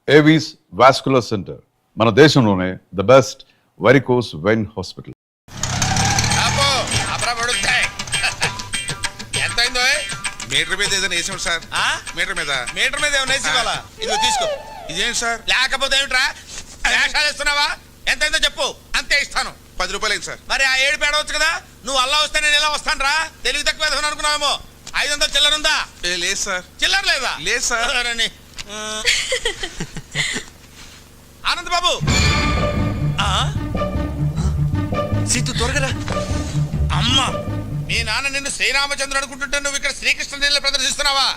Avis vascular centre, మన దేశంలోనే the best varicose vein hospital. Meter మీద ఏదైనా వేసాం సార్. మీటర్ మీద ఏమైనా వేసి ఇవ్వాలా? ఇదిగో తీసుకో. ఇదేంటి సార్? లేకపోతే ఏమిట్రా వేషాలు ఇస్తున్నావా? ఎంతైందో చెప్పు, అంతే ఇస్తాను. 10 రూపాయలు అయింది సార్. మరి ఆ 7 పేడవచ్చు కదా. నువ్వు అల్లా వస్తే నేను ఎలా వస్తాను రా? తెలివి తక్కువ వేసుకుని అనుకున్నావేమో. 500 చిల్లర ఉందా? లేదు సార్. చిల్లర లేదా? లేదు సార్. ఆనంద్ బాబు, సీతు త్వరగా. అమ్మా, మీ నాన్న నిన్ను శ్రీరామచంద్రుడు అనుకుంటుంటే నువ్వు ఇక్కడ శ్రీకృష్ణ నీళ్ళ ప్రదర్శిస్తున్నావా?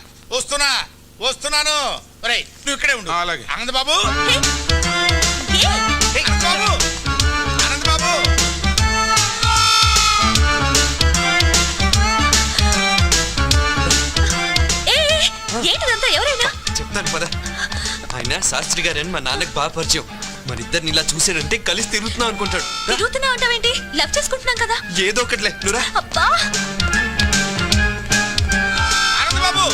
వస్తున్నాను. ఒరేయ్, నువ్వు ఇక్కడే ఉండు. అలాగే. ఆనంద్ బాబు, ఆనంద్ బాబు, ఏంటిదంతా? ఎవరైనా చెప్తాను పద. ఆయన శాస్త్రి గారని మా నాన్నకు బాగా పరిచయం. మన ఇద్దరిని ఇలా చూసాడంటే కలిసి తిరుగుతున్నాం అనుకుంటాడు. తిరుగుతున్నావు అంటావేంటి? లవ్ చేసుకుంటున్నాం కదా. ఏదో ఒకట్లే నువ్వురా. అబ్బా, ఆనంద్ బాబు,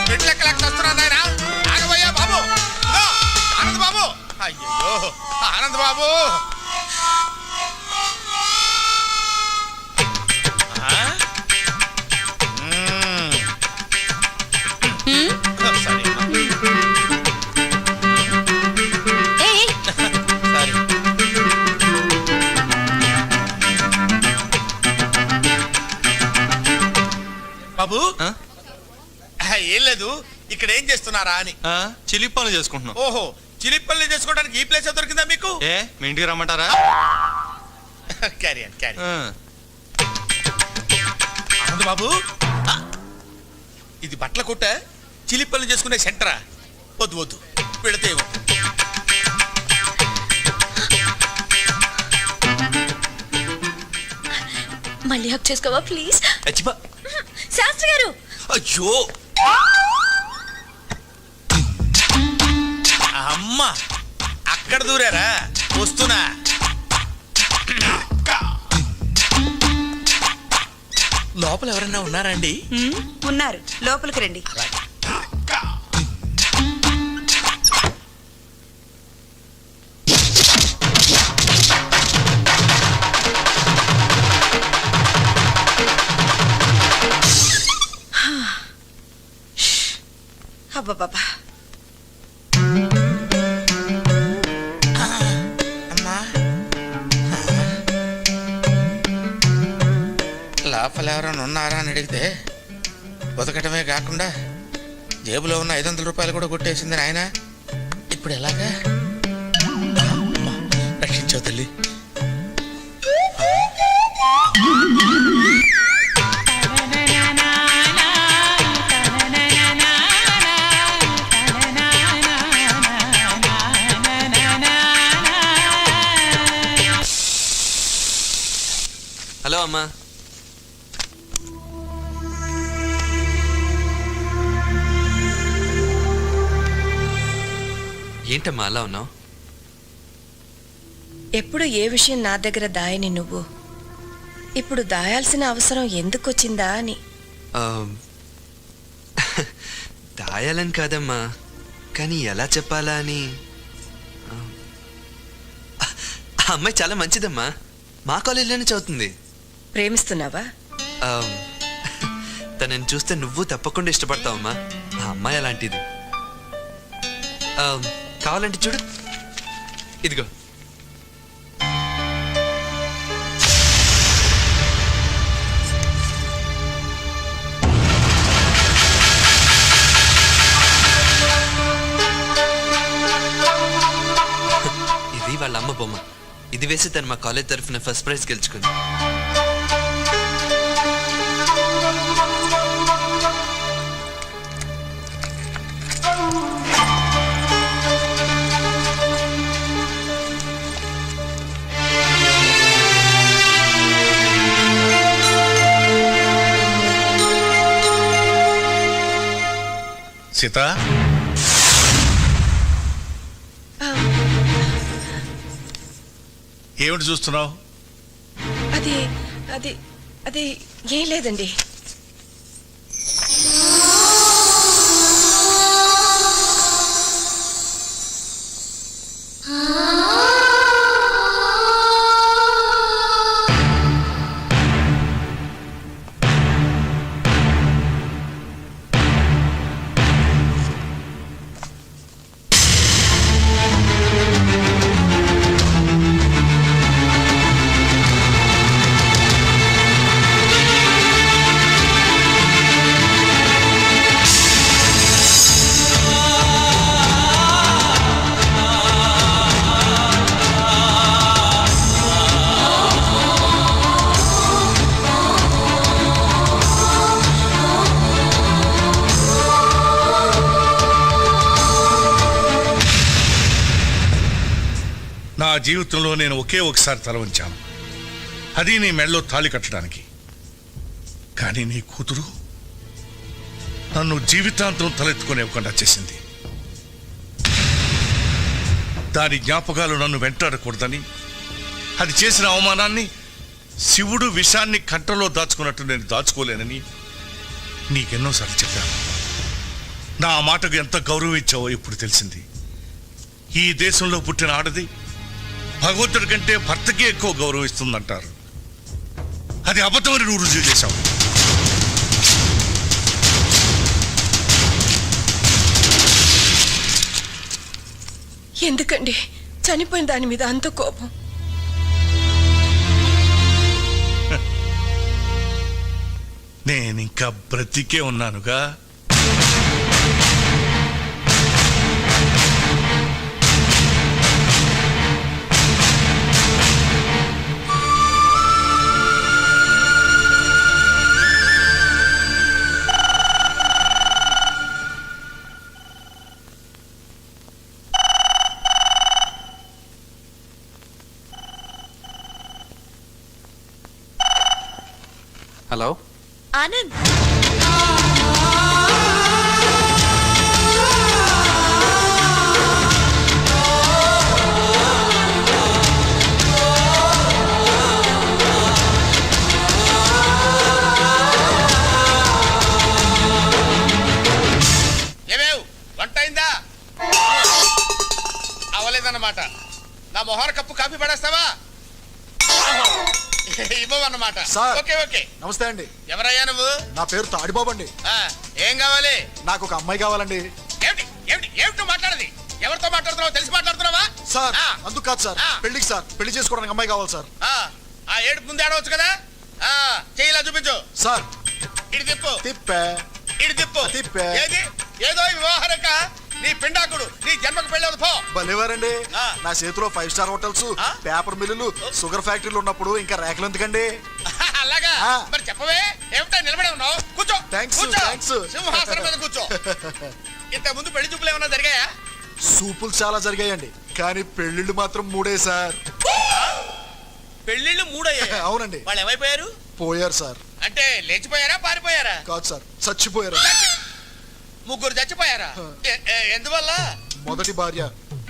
పెట్లెక్కలకి వస్తున్నాను ఆయన. ఆగబోయా బాబు. ఆనంద్ బాబు, అయ్యో ఆనంద్ బాబు. బాబు, ఏం లేదు, ఇక్కడ ఏం చేస్తున్నారా అని. చిలిపి పనులు చేసుకుంటున్నాం. ఓహో, చిలిపి పనులు చేసుకోవడానికి ఈ ప్లేస్ దొరికిందా మీకు? మీ ఇంటికి రమ్మంటారా? క్యారీ ఆనంద్ బాబు, ఇది బట్టల కొట్ట, చిలిపి పనులు చేసుకునే సెంటరా? వద్దు పెడితే మళ్ళీ హక్ చేసుకోవా ప్లీజ్? అచ్చిపా. శాస్త్రి గారు. అయ్యో అమ్మా, అక్కడ దూరారా? వస్తున్నా. లోపల ఎవరన్నా ఉన్నారా అండి? ఉన్నారు, లోపలికి రండి. అబ్బా, లోపల ఎవరైనా ఉన్నారా అని అడిగితే బతకటమే కాకుండా జేబులో ఉన్న 500 రూపాయలు కూడా కొట్టేసింది ఆయన. ఇప్పుడు ఎలాగా? రక్షించావు తల్లి. హలో అమ్మా. ఏంటమ్మా అలా ఉన్నావు? ఎప్పుడు ఏ విషయం నా దగ్గర దాయని నువ్వు ఇప్పుడు దాయాల్సిన అవసరం ఎందుకు వచ్చిందా అని. దాయాలని కాదమ్మా, కానీ ఎలా చెప్పాలా అని. ఆ అమ్మాయి చాలా మంచిదమ్మా, మా కాలేజీలోనే చదువుతుంది. ప్రేమిస్తున్నావా? తనని చూస్తే నువ్వు తప్పకుండా ఇష్టపడతావమ్మా. ఆ అమ్మాయి అలాంటిది. కావాలంటే చూడు, ఇదిగో. ఇది వాళ్ళ అమ్మ బొమ్మ. ఇది వేసి తను మా కాలేజ్ తరఫున ఫస్ట్ ప్రైజ్ గెలుచుకుంది. సీత, ఏమిటి చూస్తున్నావు? అది ఏం లేదండి. జీవితంలో నేను ఒకే ఒకసారి తల వంచాను, అది నీ మెడలో తాళి కట్టడానికి. కానీ నీ కూతురు నన్ను జీవితాంతం తలెత్తుకునేవ్వకుండా చేసింది. దాని జ్ఞాపకాలు నన్ను వెంటాడకూడదని, అది చేసిన అవమానాన్ని శివుడు విషాన్ని కంటలో దాచుకున్నట్టు నేను దాచుకోలేనని నీకెన్నోసార్లు చెప్పాను. నా మాటకు ఎంత గౌరవం ఇచ్చావో ఇప్పుడు తెలిసింది. ఈ దేశంలో పుట్టిన ఆడది భగవంతుడి కంటే భర్తకే ఎక్కువ గౌరవం ఇస్తుందంటారు. అది అబద్ధమని నువ్వు రుజువు చేశావు. ఎందుకండి చనిపోయిన దాని మీద అంత కోపం? నేనింకా బ్రతికే ఉన్నానుగా. హలో ఆనంద్, ఏమేవ్ వంట అయిందా? అవలేదన్నమాట. నా మొహర కప్పు కాఫీ పడేస్తావా? ఇవ్వమన్నమాట. సార్. Okay okay. నమస్తే అండి. ఎవరయ్యా నువ్వు? నా పేరు తాడిబాబు అండి. ఆ, ఏం కావాలి? నాకు ఒక అమ్మాయి కావాలండి. ఏమిటి ఏమిటి ఏమిటో మాట్లాడది? ఎవరితో మాట్లాడుతున్నావు? తెలిసి మాట్లాడుతున్నావా? సార్ ఆ, అందుకు కాదు సార్, ఆ. పెళ్లికి సార్, పెళ్లి చేసుకోవడానికి అమ్మాయి కావాలి సార్. ఆ ఏడుపు ముందు ఆడవచ్చు కదా. ఆ చెయ్యిలా చూపించు. సార్ ఇటు తిప్పు. తిప్పే. ఇటు తిప్పు. తిప్పే. ఏది? ఏదో వివాహరక నీ పిండాకుడు నీ జన్మకు పెళ్ళి పో. భలేవారండి. ఆ. నా చేతిలో 5 స్టార్ హోటల్స్, ఆ. పేపర్ మిల్లులు, షుగర్ ఫ్యాక్టరీలు ఉన్నప్పుడు ఇంకా రేఖలు ఎందుకండి? అలాగా? ఆ. మరి చెప్పవే, ఏమిటా నిలబడి ఉన్నావు? కూర్చో. థాంక్స్, కూర్చో. థాంక్స్. సింహాసనం మీద కూర్చో. ఇంత ముందు పెళ్లి చూపులు ఏమన్నా జరిగాయా? సూపులు చాలా జరిగాయండి, కానీ పెళ్లిళ్ళు మాత్రం 3 సార్. పెళ్లిళ్ళు 3 అయ్యాయి. అవునండి. వాళ్ళు ఏమైపోయారు? పోయారు సార్. అంటే లేచిపోయారా పారిపోయారా? కాదు సార్, చచ్చిపోయారు. ముగ్గురు చచ్చిపోయారా? ఎందువల్ల? మొదటి భార్య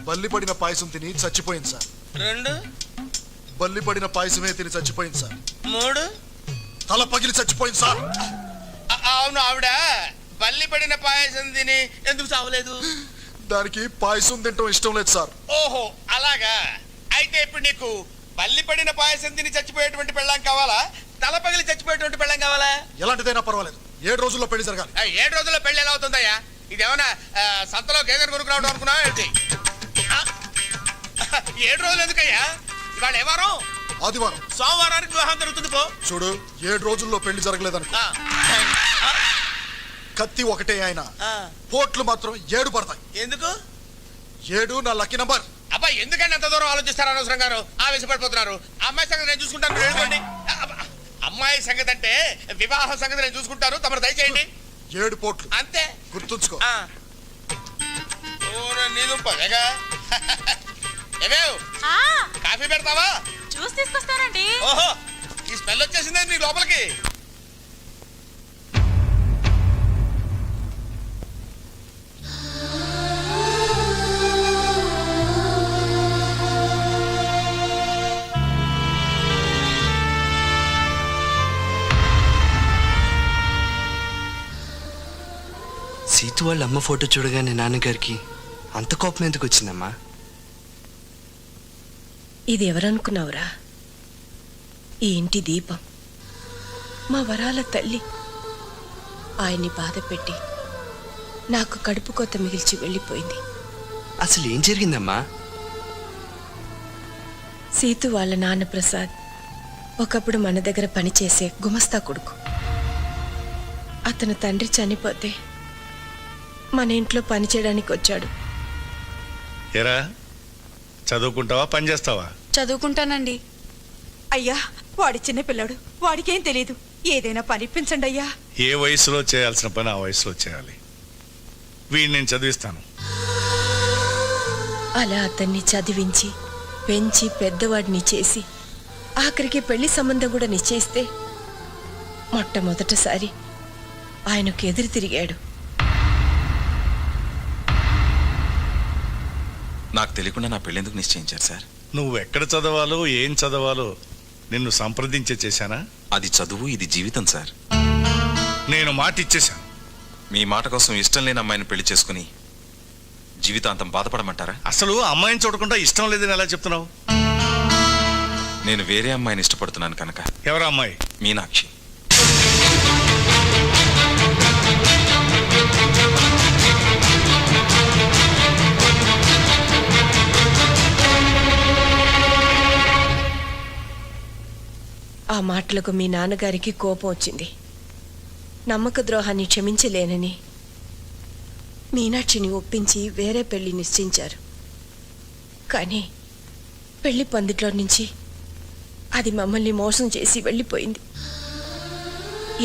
బల్లి పడిన పాయసం తిని చచ్చిపోయింది సార్. 2 బల్లి పడిన పాయసమే తిని చచ్చిపోయింది సార్. 3 తల పగిలి చచ్చిపోయింది సార్. అవును, ఆవిడ బల్లి పడిన పాయసం తిని ఎందుకు చావలేదు? దానికి పాయసం తింటం ఇష్టం లేదు సార్. ఓహో అలాగా. అయితే ఇప్పుడు నీకు బల్లి పడిన పాయసం తిని చచ్చిపోయేటువంటి పెళ్ళాం కావాలా, తల పగిలి చచ్చిపోయేటువంటి పెళ్ళాం కావాలా? ఎలాంటిదైనా పర్వాలేదు, 7 రోజుల్లో పెళ్లి జరగాలి. 7 రోజుల్లో పెళ్లి ఎలా అవుతుందయ్యా? ఇదేమన్నా సంతలో గేదెను కొనుక్కురావడం అనుకున్నావా ఏంటి? 7 రోజులు ఎందుకయ్యా? ఇవాళ ఏ వారం? ఆదివారం. సోమవారానికి వివాహం జరుగుతుంది పో. చూడు, 7 రోజుల్లో పెళ్లి జరగలేదనుకో, ఆ, కత్తి ఒకటే ఆయన, ఆ. పోట్లు మాత్రం 7 పడతాయి. ఎందుకు? 7 నా లక్కీ నంబర్. అబ్బాయి ఎందుకంటే అంత దూరం ఆలోచిస్తారు? అనవసరం గారు ఆవేశపడిపోతున్నారు. అమ్మాయి సంగతి నేను చూసుకుంటాను, మీరు వెళ్ళిపోండి. అమ్మాయి సంగతి అంటే వివాహ సంగతి నేను చూసుకుంటాను, తమరు దయచేయండి. 7 పోట్లు అంతే. గుర్తుంచుకో. నీదుంపగా ఏమేవ్ కాఫీ పెడతావా? జ్యూస్ తీసుకొస్తానండి. ఓహో, ఈ స్మెల్ వచ్చేసిందే నీ లోపలికి. సీతు వాళ్ళ అమ్మ ఫోటో చూడగానే నాన్నగారికి అంత కోపం ఎందుకు వచ్చిందమ్మా? ఇది ఎవరనుకున్నావురా? ఈ ఇంటి దీపం, మా వరాల తల్లి. ఆయన్ని బాధ పెట్టి నాకు కడుపు కొత్త మిగిల్చి వెళ్ళిపోయింది. అసలు ఏం జరిగిందమ్మా? సీతు వాళ్ళ నాన్న ప్రసాద్ ఒకప్పుడు మన దగ్గర పనిచేసే గుమస్తా కొడుకు. అతను తండ్రి చనిపోతే మన ఇంట్లో పని చేయడానికి వచ్చాడు. ఎరా చదువుకుంటావా, పని చేస్తావా? చదువుకుంటానండి. అయ్యా, వాడి చిన్న పిల్లాడు, వాడికేం తెలీదు. ఏదైనా పనిపించండి అయ్యా. ఏ వయసులో చేయాల్సిన పని ఆ వయసులో చేయాలి. వీడిని నేను చదివిస్తాను. అలా అతన్ని చదివించి పెంచి పెద్దవాడిని చేసి ఆఖరికి పెళ్లి సంబంధం కూడా నిశ్చయిస్తే మొట్టమొదటిసారి ఆయనకు ఎదురు తిరిగాడు. నాకు తెలియకుండా నా పెళ్ళెందుకు నిశ్చయించారు సార్? నువ్వు ఎక్కడ చదవాలో ఏం చదవాలో నిన్ను సంప్రదించే చేశానా? అది చదువు, ఇది జీవితం సార్. నేను మాట ఇచ్చేశాను. మీ మాట కోసం ఇష్టం లేని అమ్మాయిని పెళ్లి చేసుకుని జీవితాంతం బాధపడమంటారా? అసలు అమ్మాయిని చూడకుండా ఇష్టం లేదని ఎలా చెప్తున్నావు? నేను వేరే అమ్మాయిని ఇష్టపడుతున్నాను కనుక. ఎవరా అమ్మాయి? మీనాక్షి. ఆ మాటలకు మీ నాన్నగారికి కోపం వచ్చింది. నమ్మక ద్రోహాన్ని క్షమించలేనని మీనాక్షిని ఒప్పించి వేరే పెళ్లి నిశ్చయించారు. కానీ పెళ్లి పందిట్లో నుంచి అది మమ్మల్ని మోసం చేసి వెళ్ళిపోయింది.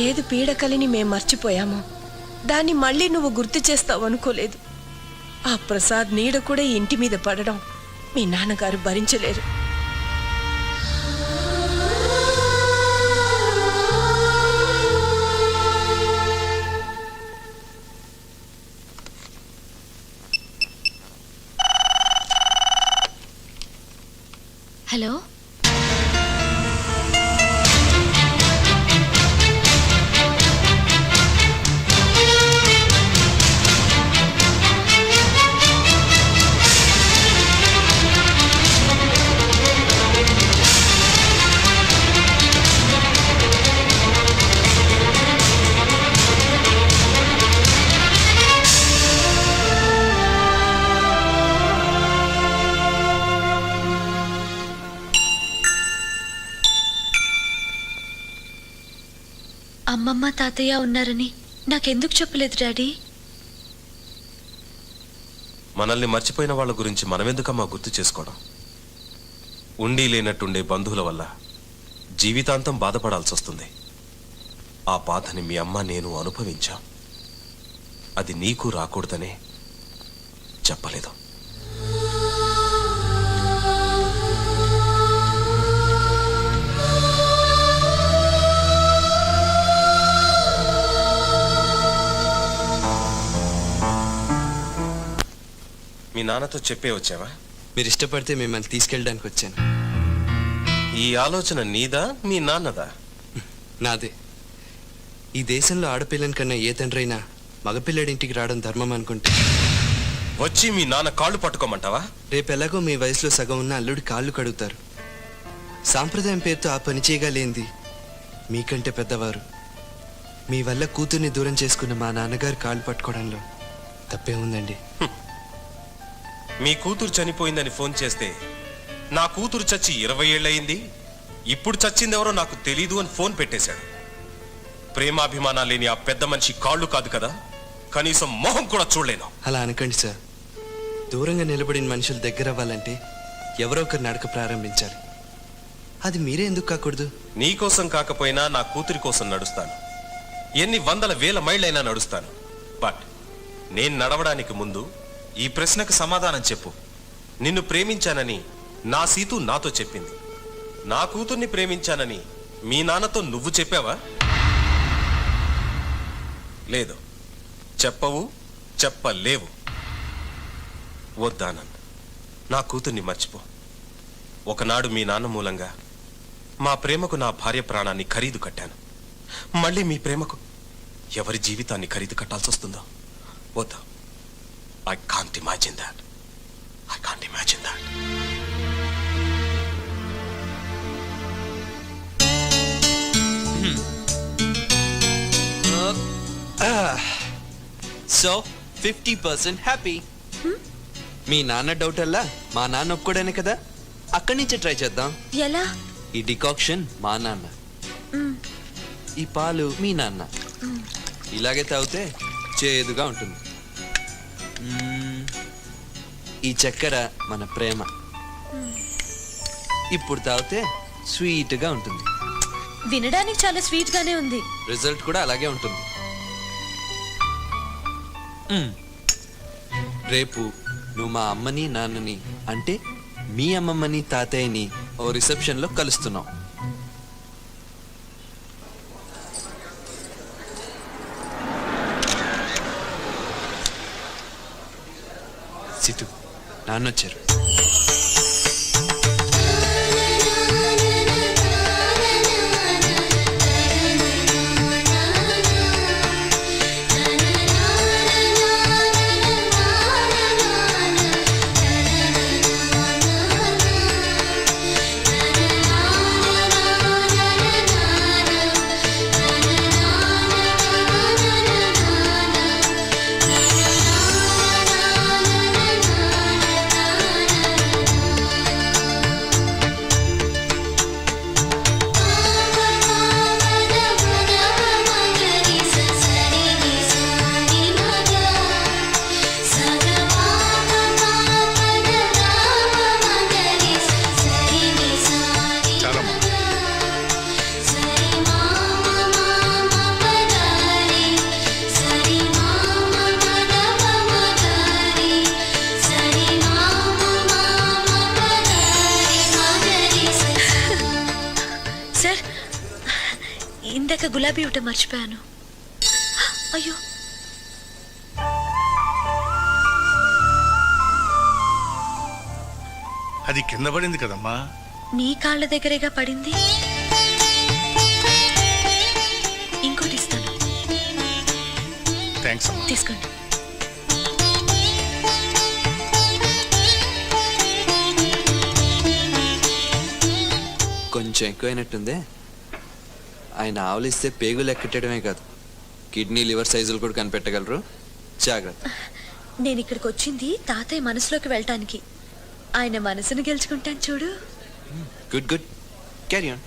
ఏది పీడకలిని మేం మర్చిపోయామో దాన్ని మళ్ళీ నువ్వు గుర్తు చేస్తావు అనుకోలేదు. ఆ ప్రసాద్ నీడ కూడా ఈ ఇంటి మీద పడడం మీ నాన్నగారు భరించలేరు. హలో, అమ్మమ్మ తాతయ్య ఉన్నారని నాకెందుకు చెప్పలేదు డాడీ? మనల్ని మర్చిపోయిన వాళ్ళ గురించి మనమెందుకమ్మా గుర్తు చేసుకోవడం? ఉండి లేనట్టుండే బంధువుల వల్ల జీవితాంతం బాధపడాల్సి వస్తుంది. ఆ బాధని మీ అమ్మ నేను అనుభవించాం. అది నీకు రాకూడదనే చెప్పలేదు. మీ నాన్నతో చెప్పే వచ్చావా? మీరు ఇష్టపడితే మిమ్మల్ని తీసుకెళ్ళడానికి వచ్చాను. ఈ ఆలోచన నీదా మీ నాన్నదా? నాదే. ఈ దేశంలో ఆడపిల్లని కన్నా ఏ తండ్రైనా మగపిల్లడింటికి రావడం ధర్మం అనుకుంటే వచ్చి మీ నాన్న కాళ్ళు పట్టుకోమంటావా? రేపెలాగో మీ వయసులో సగం ఉన్న అల్లుడి కాళ్ళు కడుగుతారు. సాంప్రదాయం పేరుతో ఆ పని చేయగలేంది మీకంటే పెద్దవారు. మీ వల్ల కూతుర్ని దూరం చేసుకున్న మా నాన్నగారు కాళ్ళు పట్టుకోవడంలో తప్పే ఉందండి. మీ కూతురు చనిపోయిందని ఫోన్ చేస్తే నా కూతురు చచ్చి 20 ఏళ్ళయింది, ఇప్పుడు చచ్చిందెవరో నాకు తెలీదు అని ఫోన్ పెట్టేశాడు. ప్రేమాభిమానాలు లేని ఆ పెద్ద మనిషి కాళ్ళు కాదు కదా, కనీసం మొహం కూడా చూడలేను. అలా అనకండి సార్. దూరంగా నిలబడిన మనుషులు దగ్గర అవ్వాలంటే ఎవరో ఒకరు నడక ప్రారంభించాలి. అది మీరే ఎందుకు కాకూడదు? నీకోసం కాకపోయినా నా కూతురి కోసం నడుస్తాను. ఎన్ని వందల వేల మైళ్ళైనా నడుస్తాను. బట్ నేను నడవడానికి ముందు ఈ ప్రశ్నకు సమాధానం చెప్పు. నిన్ను ప్రేమించానని నా సీతు నాతో చెప్పింది. నా కూతుర్ని ప్రేమించానని మీ నాన్నతో నువ్వు చెప్పావా? లేదు, చెప్పవు, చెప్పలేవు. వద్దానంద్, నా కూతుర్ని మర్చిపో. ఒకనాడు మీ నాన్న మూలంగా మా ప్రేమకు నా భార్య ప్రాణాన్ని ఖరీదు కట్టాను. మళ్ళీ మీ ప్రేమకు ఎవరి జీవితాన్ని ఖరీదు కట్టాల్సి వస్తుందో వద్దా. I can't imagine that. I can't imagine that. So 50% happy. మీ నాన్న డౌట్ అల్లా మా నాన్న ఒప్పుకోడానే కదా. అక్కడి నుంచే ట్రై చేద్దాం. ఎలా? ఈ డికాక్షన్ మా నాన్న, ఈ పాలు మీ నాన్న. ఇలాగే తాగితే చేదుగా ఉంటుంది. ఈ చక్కెర మన ప్రేమ. ఇప్పుడు తాగితే స్వీట్గా ఉంటుంది. వినడానికి చాలా స్వీట్ గానే ఉంది. రిజల్ట్ కూడా అలాగే ఉంటుంది. రేపు నువ్వు మా అమ్మని నాన్నని అంటే మీ అమ్మమ్మని తాతయ్యని ఓ రిసెప్షన్లో కలుస్తున్నాం. సిటు నాన్నొచ్చారు. చాలమ్మా. సార్ ఇందాక గులాబీ ఇవ్వటం మర్చిపోయాను. అయ్యో, అది కింద పడింది కదమ్మా. మీ కాళ్ళ దగ్గరేగా పడింది. ఇంకోటి ఇస్తాను, థ్యాంక్స్ అమ్మా. తీసుకోండి. కొంచెం ఎక్కువైనట్టుందే. ఆయన ఆవలిస్తే పేగులు ఎక్కటమే కాదు, కిడ్నీ లివర్ సైజులు కూడా కనిపెట్టగలరు. జాగ్రత్త. నేను ఇక్కడికి వచ్చింది తాతయ్య మనసులోకి వెళ్ళటానికి. ఆయన మనసును గెలుచుకుంటాను చూడు. Good good, carry on.